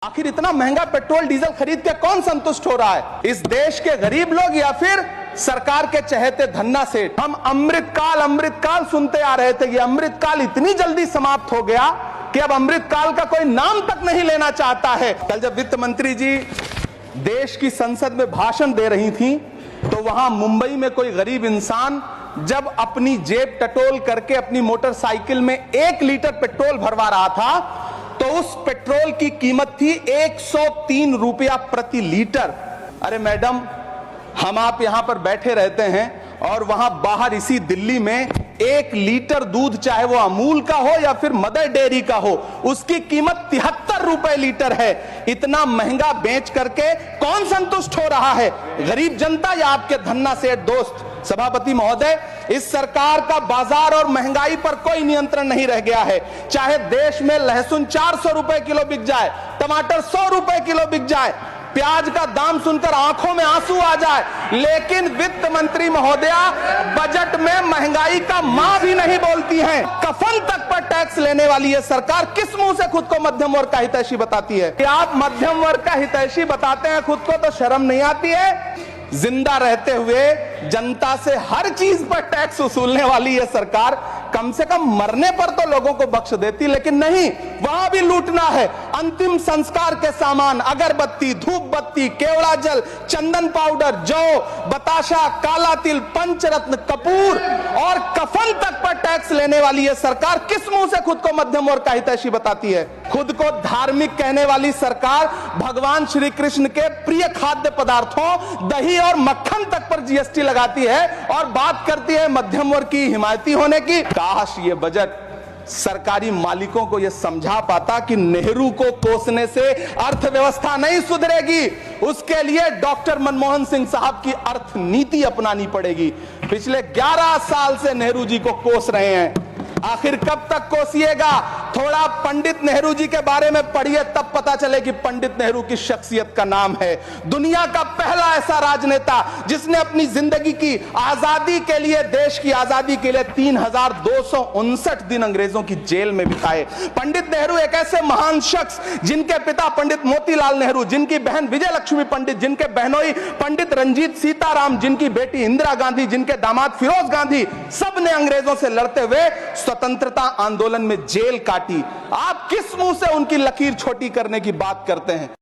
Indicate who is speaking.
Speaker 1: आखिर इतना महंगा पेट्रोल डीजल खरीद के कौन संतुष्ट हो रहा है? इस देश के गरीब लोग या फिर सरकार के चहेते धन्ना सेठ? हम अमृतकाल सुनते आ रहे थे। ये अमृतकाल इतनी जल्दी समाप्त हो गया कि अब अमृतकाल का कोई नाम तक नहीं लेना चाहता है। कल जब वित्त मंत्री जी देश की संसद में भाषण दे रही थी तो वहां मुंबई में कोई गरीब इंसान जब अपनी जेब टटोल करके अपनी मोटरसाइकिल में 1 लीटर पेट्रोल भरवा रहा था तो उस पेट्रोल की कीमत थी 103 रुपया प्रति लीटर। अरे मैडम, हम आप यहां पर बैठे रहते हैं और वहां बाहर इसी दिल्ली में 1 लीटर दूध, चाहे वो अमूल का हो या फिर मदर डेयरी का हो, उसकी कीमत 73 रुपए लीटर है। इतना महंगा बेच करके कौन संतुष्ट हो रहा है? गरीब जनता या आपके धन्ना सेठ दोस्त? सभापति महोदय, इस सरकार का बाजार और महंगाई पर कोई नियंत्रण नहीं रह गया है। चाहे देश में लहसुन 400 रुपए किलो बिक जाए, टमाटर 100 रुपए किलो बिक जाए, प्याज का दाम सुनकर आंखों में आंसू आ जाए, लेकिन वित्त मंत्री महोदया बजट में महंगाई का मां भी नहीं बोलती हैं। कफन तक पर टैक्स लेने वाली ये सरकार किस मुंह से खुद को मध्यम वर्ग का हितैषी बताती है? कि आप मध्यम वर्ग का हितैषी बताते हैं खुद को, तो शर्म नहीं आती है? जिंदा रहते हुए जनता से हर चीज पर टैक्स वसूलने वाली यह सरकार कम से कम मरने पर तो लोगों को बख्श देती, लेकिन नहीं, वहां भी लूटना है। अंतिम संस्कार के सामान, अगरबत्ती, धूप बत्ती, केवड़ा जल, चंदन पाउडर, जौ, बताशा, काला तिल, पंचरत्न, कपूर और कफन तक पर टैक्स लेने वाली यह सरकार किस मुंह से खुद को मध्यम वर्ग का हितैषी बताती है? खुद को धार्मिक कहने वाली सरकार भगवान श्री कृष्ण के प्रिय खाद्य पदार्थों, दही और मक्खन तक पर जीएसटी लगाती है और बात करती है मध्यम वर्ग की हिमायती होने की। काश ये बजट सरकारी मालिकों को यह समझा पाता कि नेहरू को कोसने से अर्थव्यवस्था नहीं सुधरेगी। उसके लिए डॉक्टर मनमोहन सिंह साहब की अर्थ नीति अपनानी पड़ेगी। पिछले 11 साल से नेहरू जी को कोस रहे हैं, आखिर कब तक कोसिएगा? थोड़ा पंडित नेहरू जी के बारे में पढ़िए, तब पता चले कि पंडित नेहरू की शख्सियत का नाम है। दुनिया का पहला ऐसा राजनेता जिसने अपनी जिंदगी की आजादी के लिए, देश की आजादी के लिए 3259 दिन अंग्रेजों की जेल में बिताए। पंडित नेहरू एक ऐसे महान शख्स जिनके पिता पंडित मोतीलाल नेहरू, जिनकी बहन विजय लक्ष्मी पंडित, जिनके बहनोई पंडित रंजीत सीताराम, जिनकी बेटी इंदिरा गांधी, जिनके दामाद फिरोज गांधी, सब ने अंग्रेजों से लड़ते हुए स्वतंत्रता आंदोलन में जेल काटी। आप किस मुंह से उनकी लकीर छोटी करने की बात करते हैं?